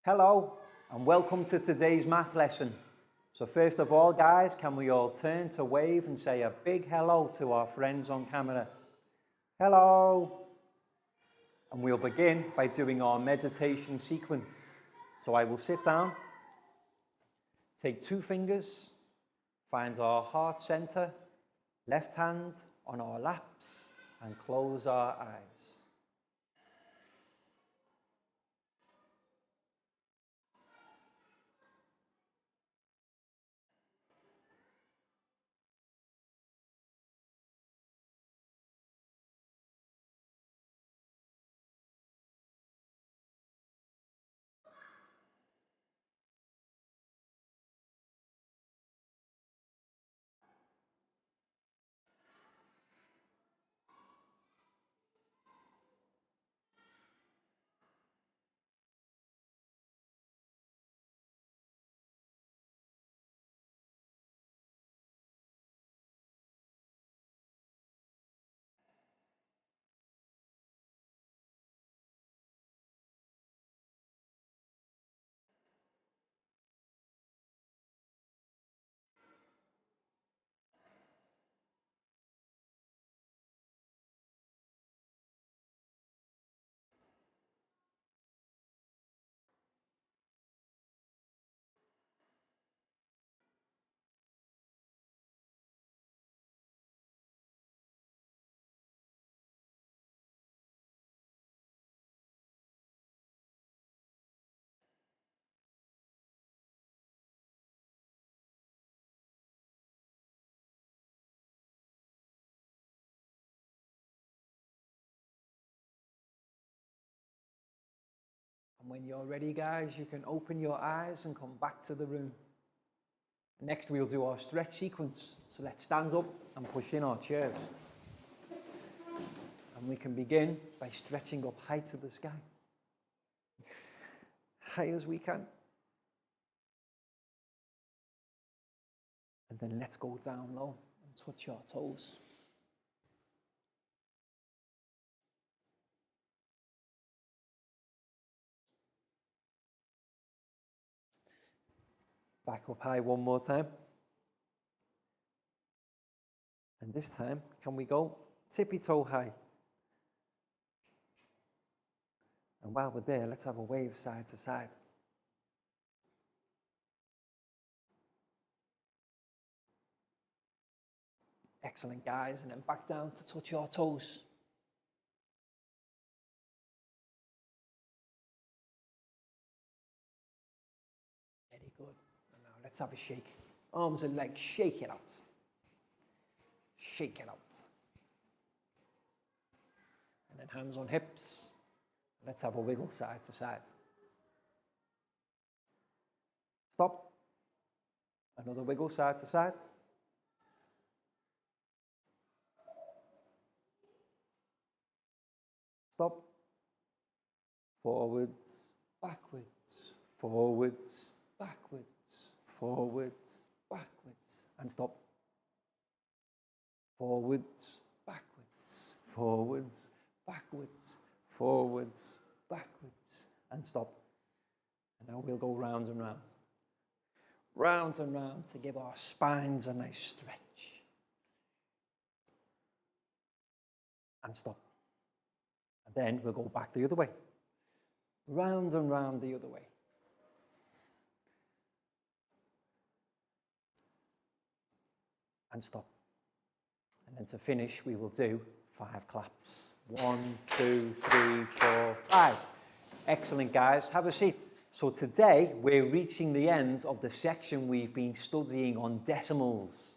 Hello and welcome to today's math lesson. So first of all guys, can we all turn to wave and say a big hello to our friends on camera. Hello. And we'll begin by doing our meditation sequence. So I will sit down, take 2 fingers, find our heart center, left hand on our laps and close our eyes. And when you're ready guys, you can open your eyes and come back to the room. Next we'll do our stretch sequence. So let's stand up and push in our chairs. And we can begin by stretching up high to the sky. High as we can. And then let's go down low and touch our toes. Back up high one more time. And this time, can we go tippy toe high? And while we're there, let's have a wave side to side. Excellent guys, and then back down to touch your toes. Very good. And now let's have a shake. Arms and legs, shake it out. Shake it out. And then hands on hips. Let's have a wiggle side to side. Stop. Another wiggle side to side. Stop. Forwards, backwards, forwards, backwards, forwards, backwards, and stop. Forwards, backwards, forwards, backwards, forwards, backwards, and stop. And now we'll go round and round. Round and round to give our spines a nice stretch. And stop. And then we'll go back the other way. Round and round the other way. And stop. And then to finish, we will do 5 claps. 1, 2, 3, 4, 5. Excellent, guys. Have a seat. So today, we're reaching the end of the section we've been studying on decimals.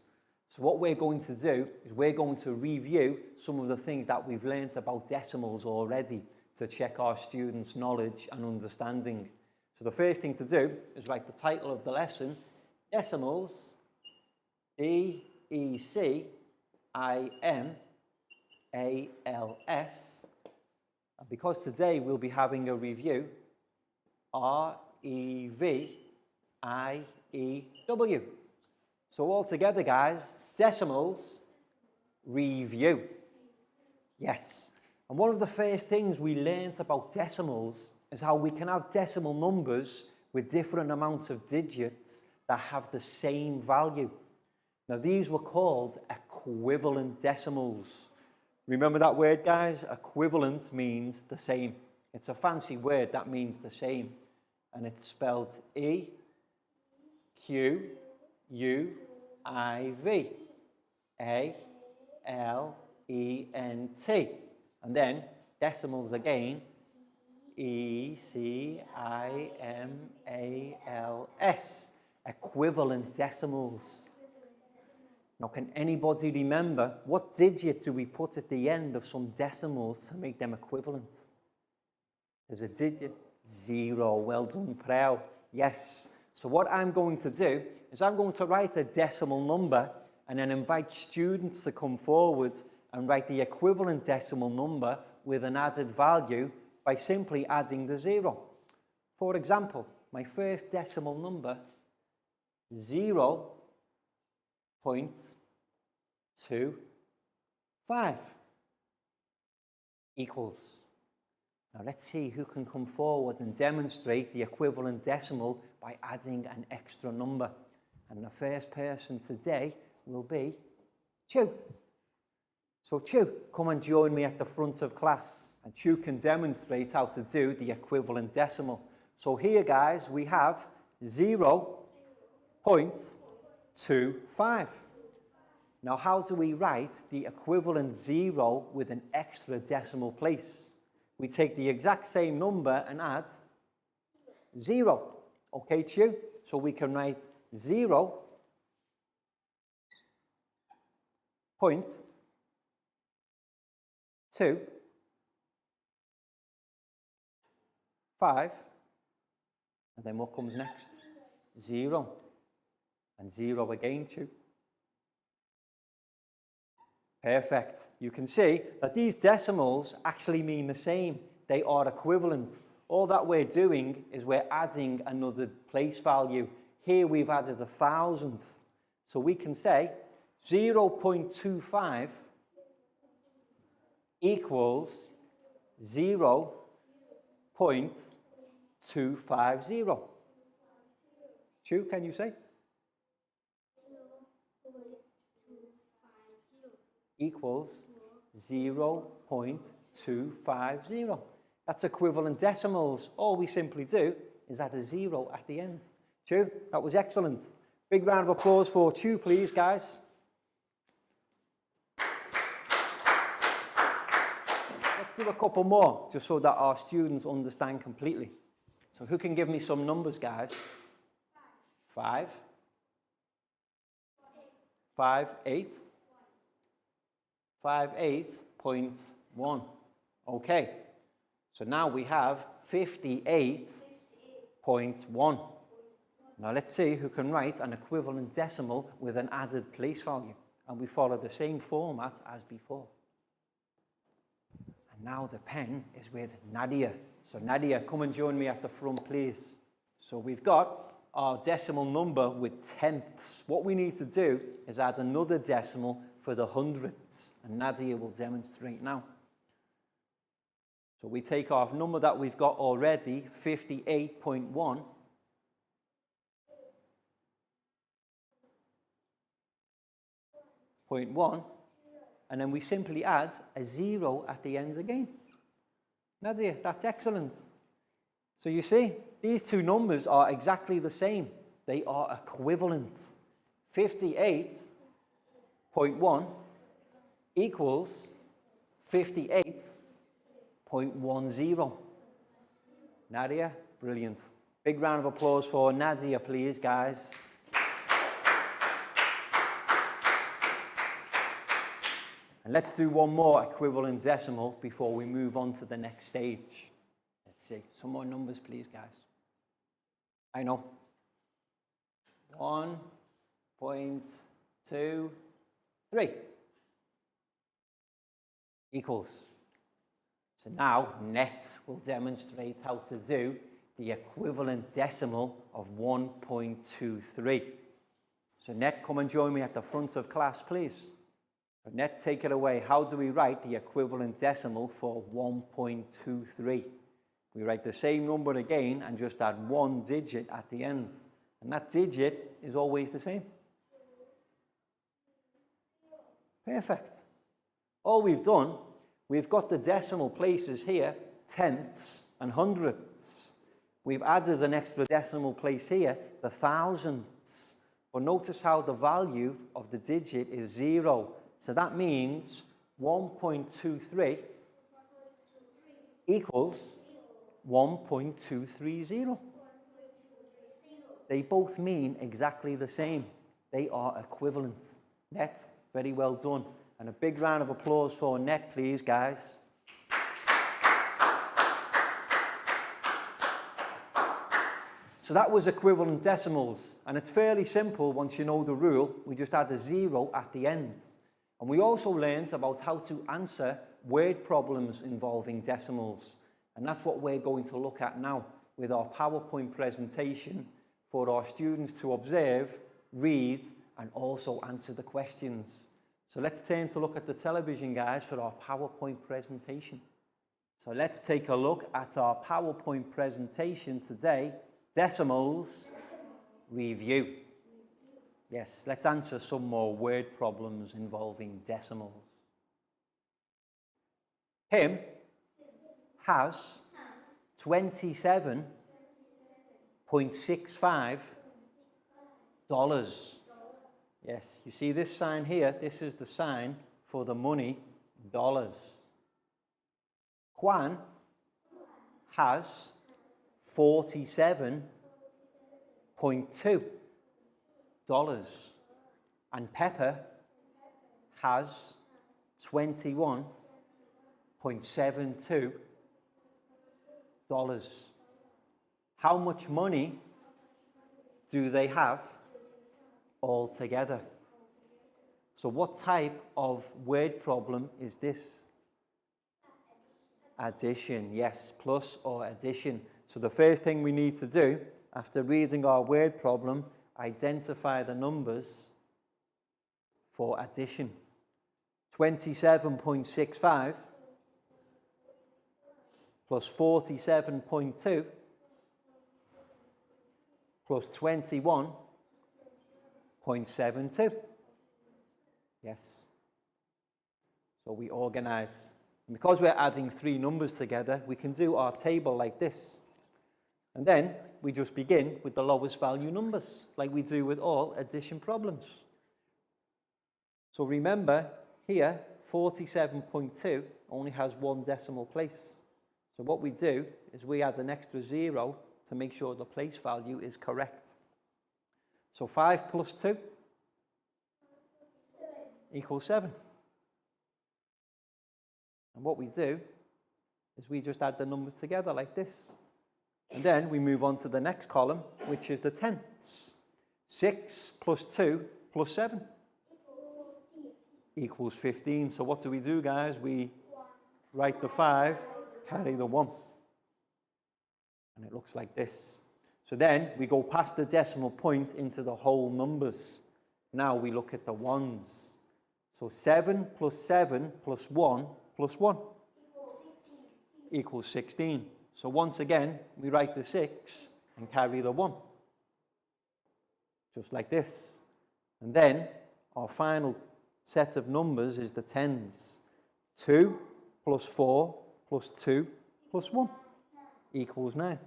So what we're going to do is we're going to review some of the things that we've learned about decimals already to check our students' knowledge and understanding. So the first thing to do is write the title of the lesson, Decimals, D-E-C-I-M-A-L-S. And because today we'll be having a review, R-E-V-I-E-W. So all together, guys, decimals, review. Yes. And one of the first things we learned about decimals is how we can have decimal numbers with different amounts of digits that have the same value. Now these were called equivalent decimals. Remember that word, guys? Equivalent means the same. It's a fancy word that means the same. And it's spelled E-Q-U-I-V. A-L-E-N-T. And then decimals again. E-C-I-M-A-L-S. Equivalent decimals. Now, can anybody remember what digit do we put at the end of some decimals to make them equivalent? There's a digit, 0. Well done, Prao. Yes. So what I'm going to do is I'm going to write a decimal number and then invite students to come forward and write the equivalent decimal number with an added value by simply adding the 0. For example, my first decimal number, 0.25 equals. Now let's see who can come forward and demonstrate the equivalent decimal by adding an extra number. And the first person today will be Chu. So Chu, come and join me at the front of class. And Chu can demonstrate how to do the equivalent decimal. So here, guys, we have 0.25. Now, how do we write the equivalent 0 with an extra decimal place? We take the exact same number and add 0. Okay, Chu? So we can write 0.25, and then what comes next? 0, and 0 again, Chu. Perfect. You can see that these decimals actually mean the same. They are equivalent. All that we're doing is we're adding another place value. Here we've added 1,000th. So we can say 0.25 equals 0.250. Chu, can you say? Equals 0.250. That's equivalent decimals. All we simply do is add a 0 at the end. Chu, that was excellent. Big round of applause for Chu, please, guys. Let's do a couple more, just so that our students understand completely. So who can give me some numbers, guys? 5. 5, 8. 58.1. Okay, so now we have 58.1. Now let's see who can write an equivalent decimal with an added place value. And we follow the same format as before. And now the pen is with Nadia. So Nadia, come and join me at the front, please. So we've got our decimal number with tenths. What we need to do is add another decimal for the hundredths. And Nadia will demonstrate now. So we take our number that we've got already, 58.1. And then we simply add a 0 at the end again. Nadia, that's excellent. So you see, these two numbers are exactly the same. They are equivalent. 58.1 equals 58.10. Nadia, brilliant. Big round of applause for Nadia, please, guys. And let's do one more equivalent decimal before we move on to the next stage. Let's see. Some more numbers, please, guys. I know. 1.23 equals. So now Net will demonstrate how to do the equivalent decimal of 1.23. So Net, come and join me at the front of class, please. So Net, take it away. How do we write the equivalent decimal for 1.23? We write the same number again and just add one digit at the end. And that digit is always the same. Perfect. All we've done, we've got the decimal places here, tenths and hundredths. We've added an extra decimal place here, the thousandths. But notice how the value of the digit is 0. So that means 1.23 equals 1.230. They both mean exactly the same. They are equivalent. Net, very well done. And a big round of applause for Net, please, guys. So that was equivalent decimals. And it's fairly simple once you know the rule. We just add a 0 at the end. And we also learned about how to answer word problems involving decimals. And that's what we're going to look at now with our PowerPoint presentation for our students to observe, read, and also answer the questions. So let's turn to look at the television, guys, for our PowerPoint presentation. So let's take a look at our PowerPoint presentation today. Decimals review. Yes, let's answer some more word problems involving decimals. Tim has $27.65. Yes, you see this sign here? This is the sign for the money, dollars. Juan has $47.2. And Pepper has $21.72. How much money do they have all together? So what type of word problem is this? Addition, yes, plus or addition. So the first thing we need to do after reading our word problem, identify the numbers for addition. 27.65 plus 47.2 plus 21.72. Yes. So we organize. And because we're adding three numbers together, we can do our table like this. And then we just begin with the lowest value numbers, like we do with all addition problems. So remember, here, 47.2 only has one decimal place. So what we do is we add an extra 0 to make sure the place value is correct. So 5 plus 2 equals 7. And what we do is we just add the numbers together like this. And then we move on to the next column, which is the tenths. 6 plus 2 plus 7 equals 15. So what do we do, guys? We write the 5, carry the 1. And it looks like this. So then we go past the decimal point into the whole numbers. Now we look at the ones. So 7 plus 7 plus 1 plus 1 equals 16. So once again, we write the 6 and carry the 1. Just like this. And then our final set of numbers is the tens. 2 plus 4 plus 2 plus 1 equals 9.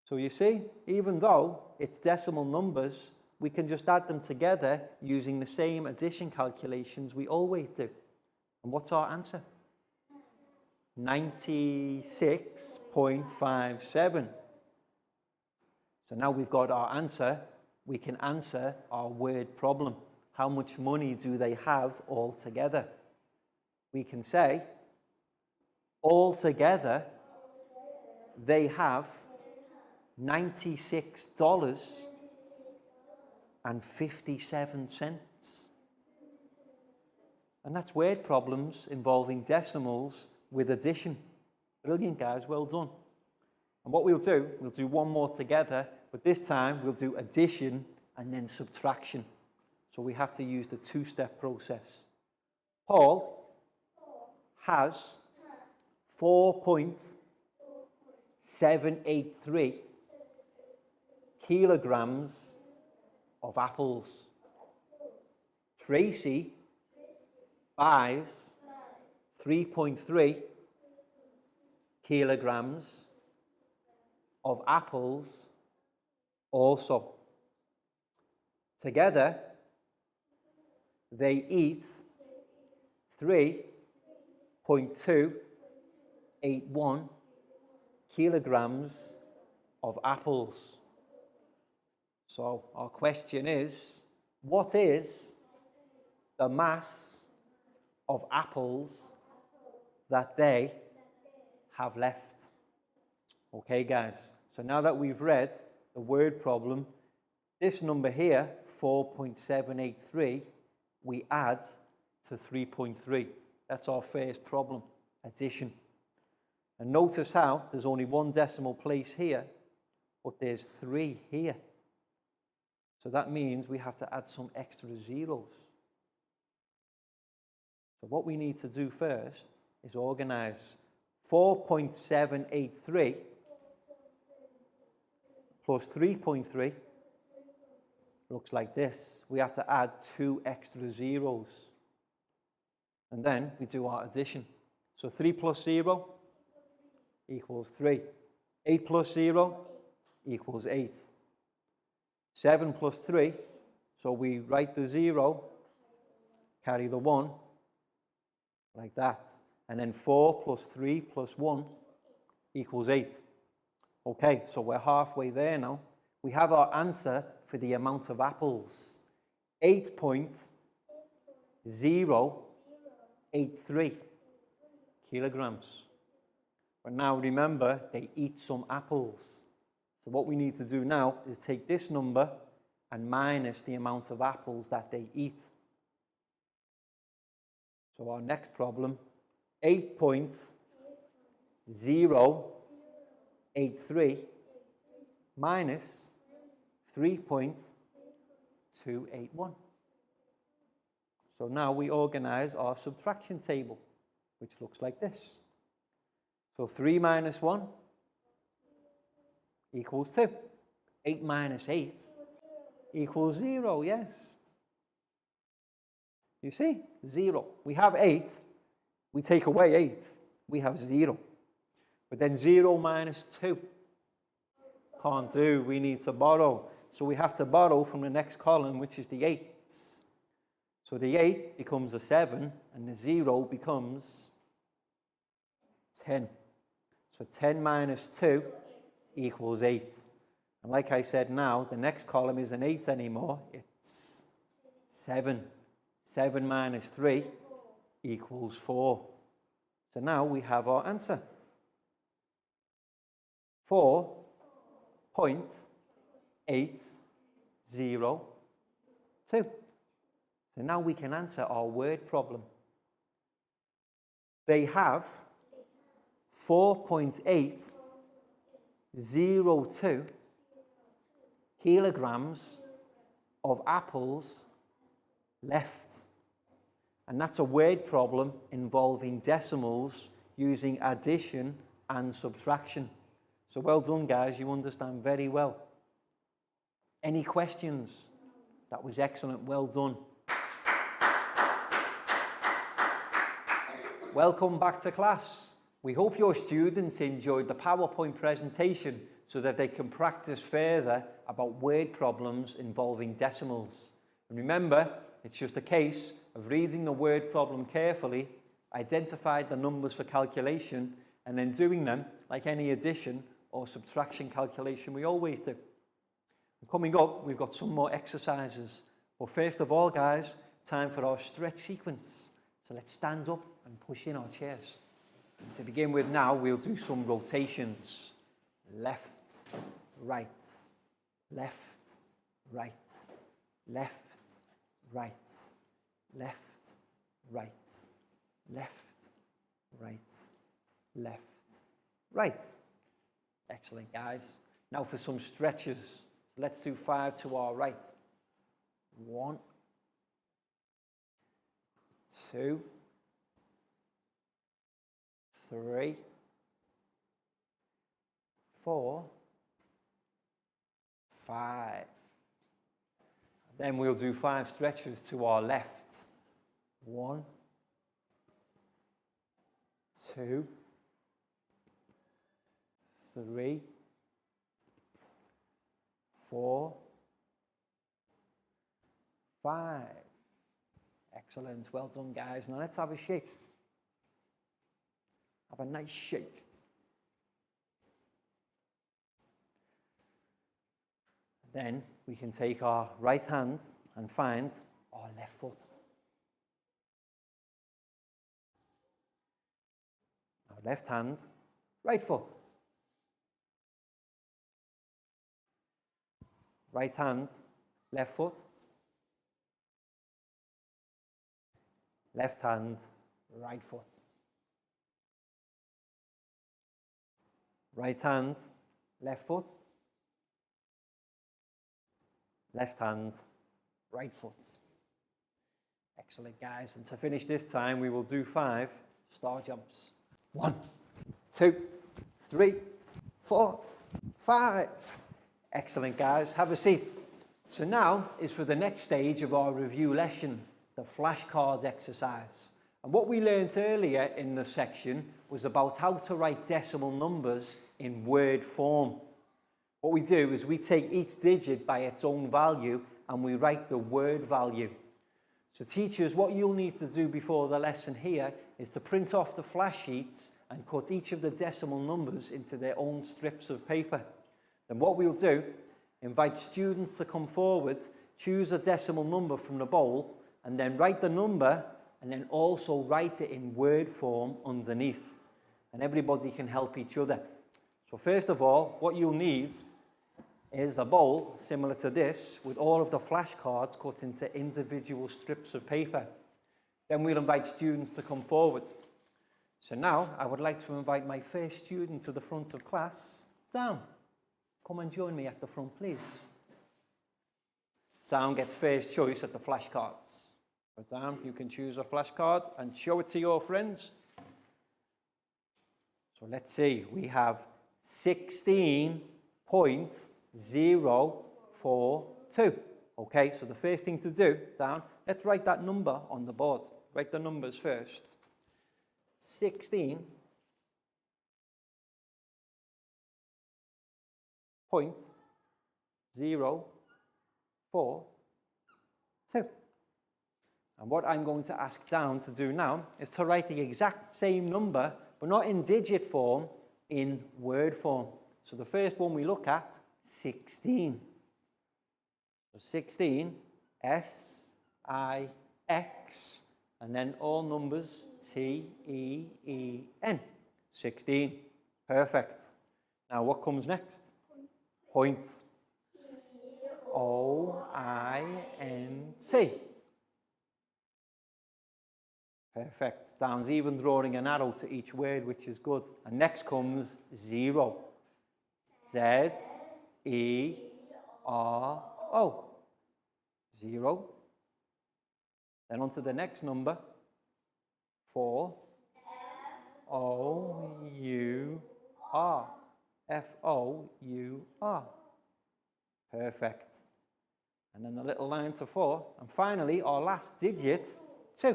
So you see, even though it's decimal numbers, we can just add them together using the same addition calculations we always do. And what's our answer? 96.57. So now we've got our answer, we can answer our word problem. How much money do they have all together? We can say, all together, they have $96.57. And that's word problems involving decimals with addition. Brilliant, guys, well done. And what we'll do one more together, but this time we'll do addition and then subtraction. So we have to use the two-step process. Paul has 4.5 783 kilograms of apples. Tracy buys 3.3 kilograms of apples also. Together, they eat 3.281 kilograms of apples. So our question is, what is the mass of apples that they have left? Okay, guys, so now that we've read the word problem, this number here, 4.783, we add to 3.3. That's our first problem, addition. And notice how there's only one decimal place here, but there's 3 here. So that means we have to add some extra zeros. So what we need to do first is organize 4.783 plus 3.3 looks like this. We have to add 2 extra zeros. And then we do our addition. So 3 plus 0 equals 3. 8 plus 0 equals 8. 7 plus 3, so we write the 0, carry the 1, like that. And then 4 plus 3 plus 1 equals 8. Okay, so we're halfway there now. We have our answer for the amount of apples. 8.083 kilograms. But now remember, they eat some apples. So what we need to do now is take this number and minus the amount of apples that they eat. So our next problem, 8.083 minus 3.281. So now we organize our subtraction table, which looks like this. So 3 minus 1 equals 2. 8 minus 8 equals 0, yes. You see, 0. We have 8. We take away 8. We have 0. But then 0 minus 2. Can't do. We need to borrow. So we have to borrow from the next column, which is the 8s. So the 8 becomes a 7, and the 0 becomes 10. So 10 minus 2 equals 8. And like I said now, the next column isn't 8 anymore, it's 7. 7 minus 3 equals 4. So now we have our answer. 4.802. So now we can answer our word problem. They have 4.802 kilograms of apples left. And that's a word problem involving decimals using addition and subtraction. So well done, guys. You understand very well. Any questions? That was excellent. Well done. Welcome back to class. We hope your students enjoyed the PowerPoint presentation so that they can practice further about word problems involving decimals. And remember, it's just a case of reading the word problem carefully, identify the numbers for calculation, and then doing them like any addition or subtraction calculation we always do. And coming up, we've got some more exercises. But first of all, guys, time for our stretch sequence. So let's stand up and push in our chairs. And to begin with now, we'll do some rotations. Left, right, left, right, left, right, left, right, left, right, left, right. Excellent, guys. Now for some stretches. Let's do 5 to our right. 1, 2, 3, 4, 5. Then we'll do 5 stretches to our left. 1, 2, 3, 4, 5. Excellent. Well done, guys. Now let's have a shake. Have a nice shake. Then we can take our right hand and find our left foot. Our left hand, right foot. Right hand, left foot. Left hand, right foot. Right hand, left foot. Left hand, right foot. Excellent, guys. And to finish this time, we will do 5 star jumps. 1, 2, 3, 4, 5. Excellent, guys. Have a seat. So now is for the next stage of our review lesson, the flashcards exercise. And what we learned earlier in the section was about how to write decimal numbers in word form. What we do is we take each digit by its own value and we write the word value. So teachers, what you'll need to do before the lesson here is to print off the flash sheets and cut each of the decimal numbers into their own strips of paper. Then what we'll do, invite students to come forward, choose a decimal number from the bowl, and then write the number and then also write it in word form underneath. And everybody can help each other. So first of all, what you'll need is a bowl similar to this with all of the flashcards cut into individual strips of paper. Then we'll invite students to come forward. So now I would like to invite my first student to the front of class, Dan. Come and join me at the front, please. Dan gets first choice at the flashcards. So Dan, you can choose a flashcard and show it to your friends. So let's see, we have 16.042. Okay, so the first thing to do, Dan, let's write that number on the board. Write the numbers first. 16.042. And what I'm going to ask Dan to do now is to write the exact same number, but not in digit form, in word form. So the first one we look at, 16. So 16, S-I-X, and then all numbers, T-E-E-N. 16. Perfect. Now what comes next? Point. O-I-N-T. Perfect. Dan's even drawing an arrow to each word, which is good. And next comes 0. Z-E-R-O. 0. Then on to the next number. 4. F-O-U-R. F-O-U-R. Perfect. And then a little line to 4. And finally, our last digit, 2.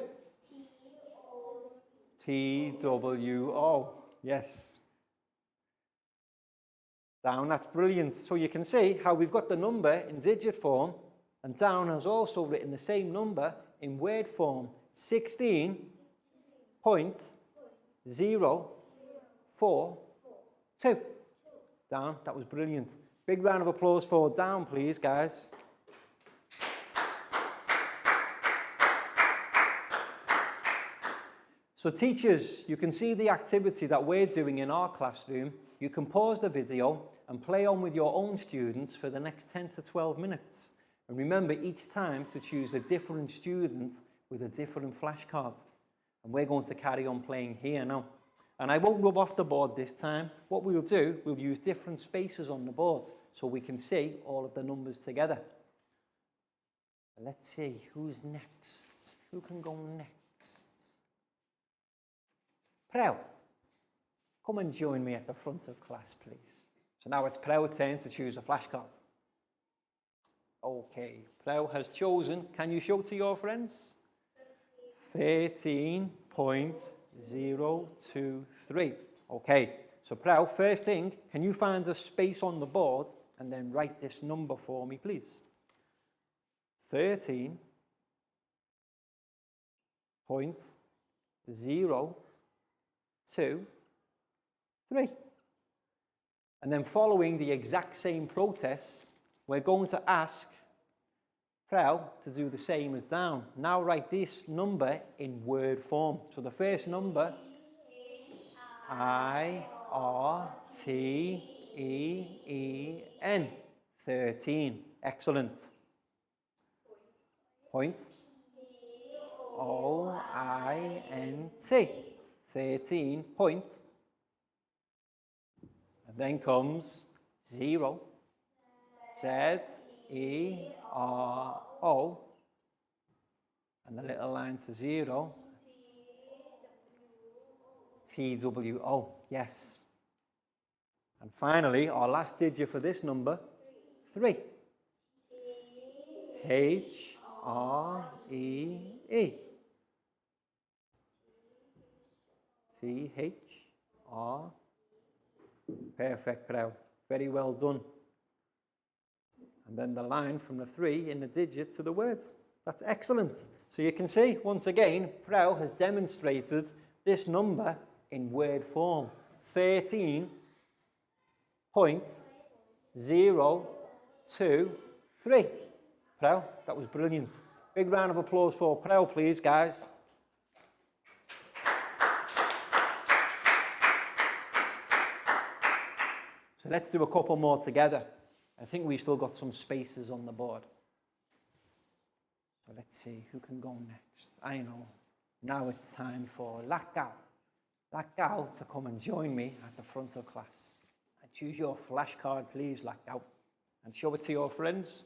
T-W-O. Yes. Down, that's brilliant. So you can see how we've got the number in digit form, and down has also written the same number in word form, 16.042. Down, that was brilliant. Big round of applause for Down, please, guys. So teachers, you can see the activity that we're doing in our classroom. You can pause the video and play on with your own students for the next 10 to 12 minutes. And remember each time to choose a different student with a different flashcard. And we're going to carry on playing here now. And I won't rub off the board this time. What we'll do, we'll use different spaces on the board so we can see all of the numbers together. Let's see, who's next? Who can go next? Prel, come and join me at the front of class, please. So now it's Prow's turn to choose a flashcard. Okay, Prow has chosen, can you show to your friends? 13.023. Okay, so Prow, first thing, can you find a space on the board and then write this number for me, please? 13.023. And then following the exact same process, we're going to ask Prow to do the same as down. Now write this number in word form. So the first number, I-R-T-E-E-N, 13. Excellent. Point. O-I-N-T, 13 point. And then comes 0, Z-E-R-O, and the little line to 0, T-W-O, yes. And finally, our last digit for this number, 3, H-R-E-E, T-H-R, perfect, Prow. Very well done. And then the line from the 3 in the digit to the word. That's excellent. So you can see, once again, Prow has demonstrated this number in word form. 13.023. Prow, that was brilliant. Big round of applause for Prow, please, guys. So let's do a couple more together. I think we've still got some spaces on the board. So let's see who can go next. I know. Now it's time for Lakgao. Lakgao to come and join me at the front of class. And choose your flashcard, please, Lakgao. And show it to your friends.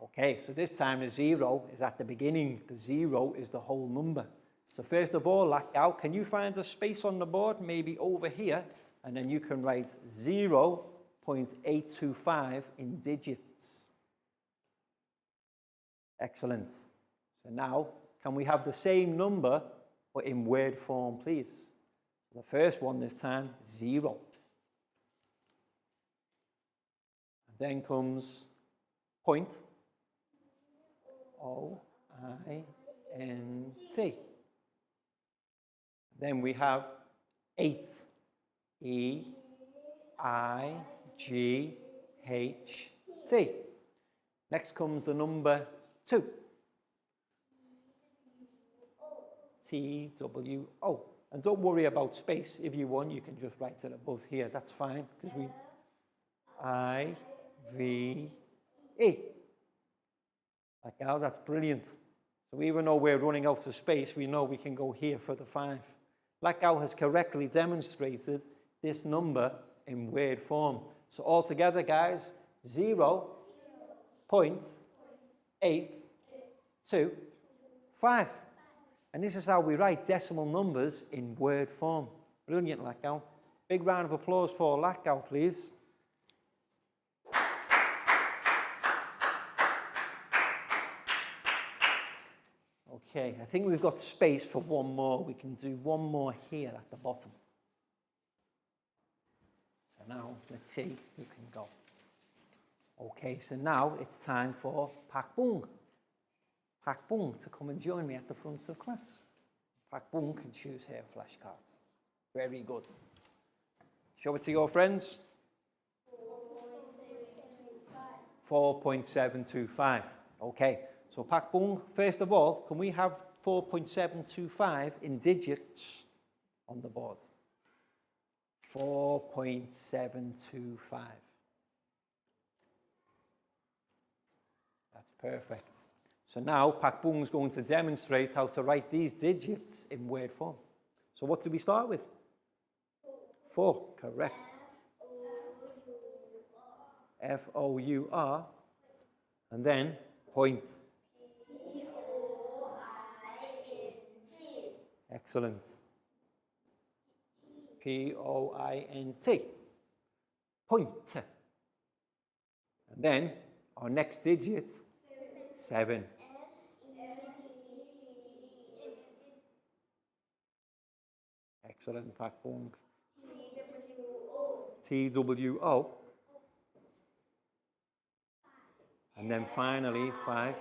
Okay, so this time the 0 is at the beginning. The 0 is the whole number. So first of all, Lakgao, can you find a space on the board, maybe over here, and then you can write 0.825 in digits. Excellent. So now, can we have the same number, but in word form, please? The first one this time, 0. And then comes point, O-I-N-T. Then we have 8, E-I-G-H-T. Next comes the number 2, T-W-O. And don't worry about space. If you want, you can just write it above here. That's fine, because we I-V-E. Like now, that's brilliant. So even though we're running out of space, we know we can go here for the 5. Lakgao has correctly demonstrated this number in word form. So altogether, guys, 0.825. And this is how we write decimal numbers in word form. Brilliant, Lakgao. Big round of applause for Lakgao, please. Okay, I think we've got space for one more. We can do one more here at the bottom. So now, let's see who can go. Okay, so now it's time for Pak Bung. Pak Bung to come and join me at the front of class. Pak Bung can choose her flashcards. Very good. Show it to your friends. 4.725. Okay. So Pak Bung, first of all, can we have 4.725 in digits on the board? 4.725. That's perfect. So now Pak Bung is going to demonstrate how to write these digits in word form. So what do we start with? 4, correct. F-O-U-R. And then point. Excellent. P-O-I-N-T. Point. And then our next digit, 7. Excellent, Pak Bung. T-W-O. And then finally, 5.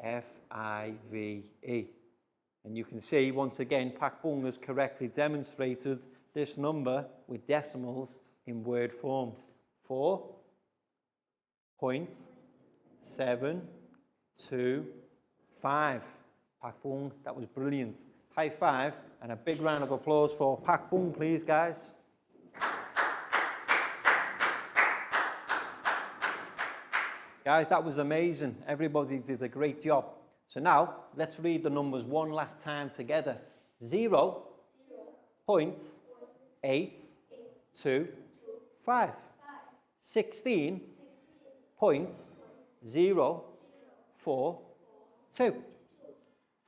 F-I-V-E. And you can see, once again, Pak Bung has correctly demonstrated this number with decimals in word form. 4.725. Pak Bung, that was brilliant. High five and a big round of applause for Pak Bung, please, guys. Guys, that was amazing. Everybody did a great job. So now, let's read the numbers one last time together. 0.825. 16.042.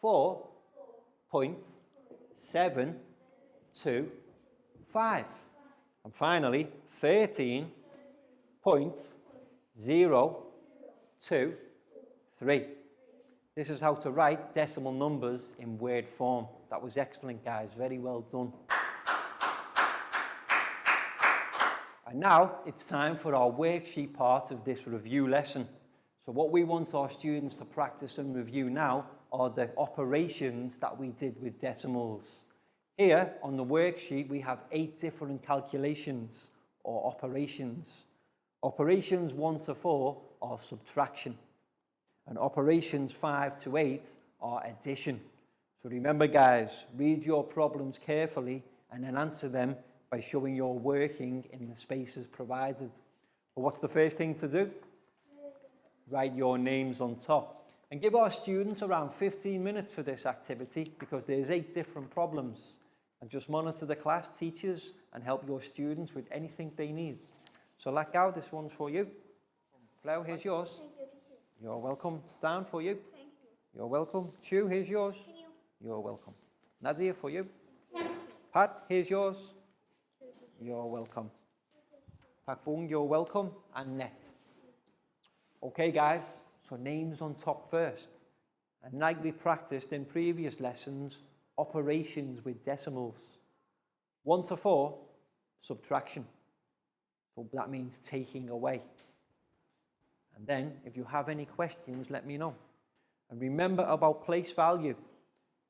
4.725. And finally, 13.023. This is how to write decimal numbers in word form. That was excellent, guys. Very well done. And now it's time for our worksheet part of this review lesson. So what we want our students to practice and review now are the operations that we did with decimals. Here on the worksheet we have 8 different calculations or operations. Operations 1 to 4 are subtraction. And operations 5 to 8 are addition. So remember, guys, read your problems carefully and then answer them by showing you're working in the spaces provided. But what's the first thing to do? Write your names on top. And give our students around 15 minutes for this activity because there's 8 different problems. And just monitor the class, teachers, and help your students with anything they need. So Lakau, this one's for you. Flau, here's yours. You're welcome. Down for you. Thank you. You're welcome. Chu, here's yours. Thank you. You're welcome. Nadia, for you. Pat, here's yours. You're welcome. Pak Bung, you're welcome. And Net. Okay, guys, so names on top first. And like we practiced in previous lessons, operations with decimals. 1 to 4, subtraction. So that means taking away. And then, if you have any questions, let me know. And remember about place value.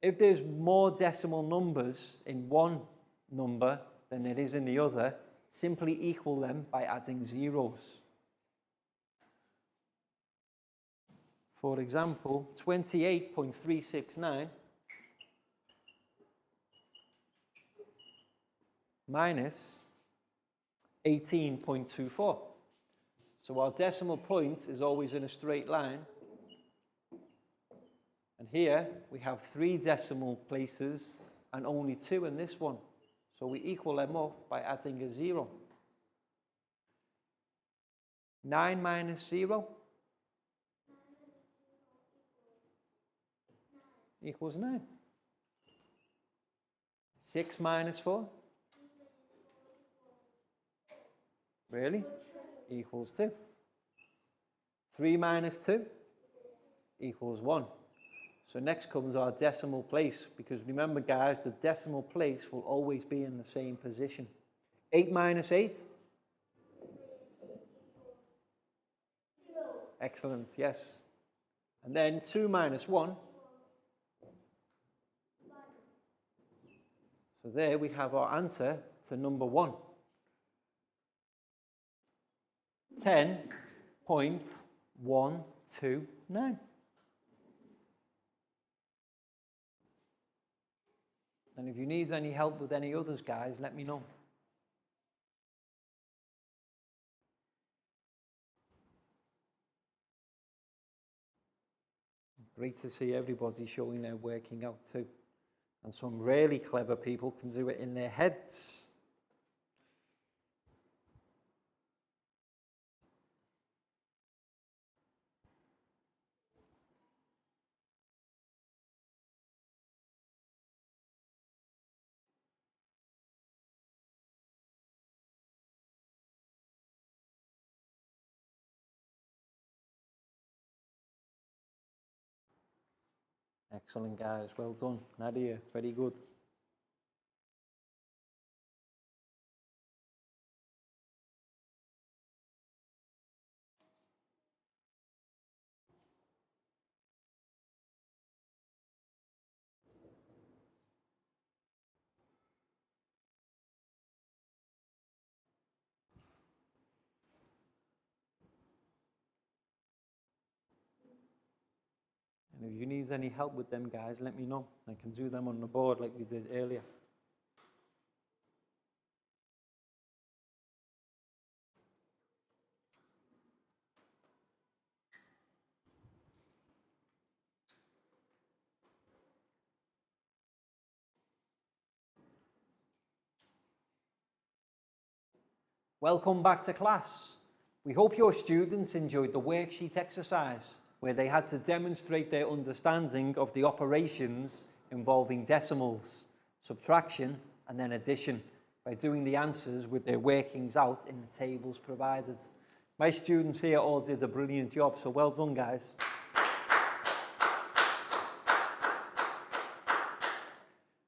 If there's more decimal numbers in one number than it is in the other, simply equal them by adding zeros. For example, 28.369 minus 18.24. So our decimal point is always in a straight line. And here we have 3 decimal places and only 2 in this one. So we equal them up by adding a 0. 9 minus 0 equals 9. 6 minus 4? Really? Equals 2. 3 minus 2 equals 1. So next comes our decimal place, because remember, guys, the decimal place will always be in the same position. 8 minus 8? 0. Excellent, yes. And then 2 minus 1? So there we have our answer to number 1. 10.129. And if you need any help with any others, guys, let me know. Great to see everybody showing their working out too. And some really clever people can do it in their heads. Excellent, guys. Well done. Nadia, very good. And if you need any help with them, guys, let me know. I can do them on the board like we did earlier. Welcome back to class. We hope your students enjoyed the worksheet exercise, where they had to demonstrate their understanding of the operations involving decimals, subtraction, and then addition by doing the answers with their workings out in the tables provided. My students here all did a brilliant job, so well done, guys.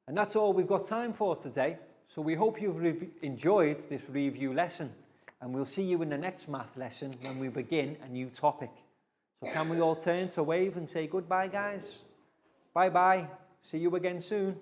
And that's all we've got time for today. So we hope you've enjoyed this review lesson, and we'll see you in the next math lesson when we begin a new topic. So can we all turn to wave and say goodbye, guys? Bye-bye. See you again soon.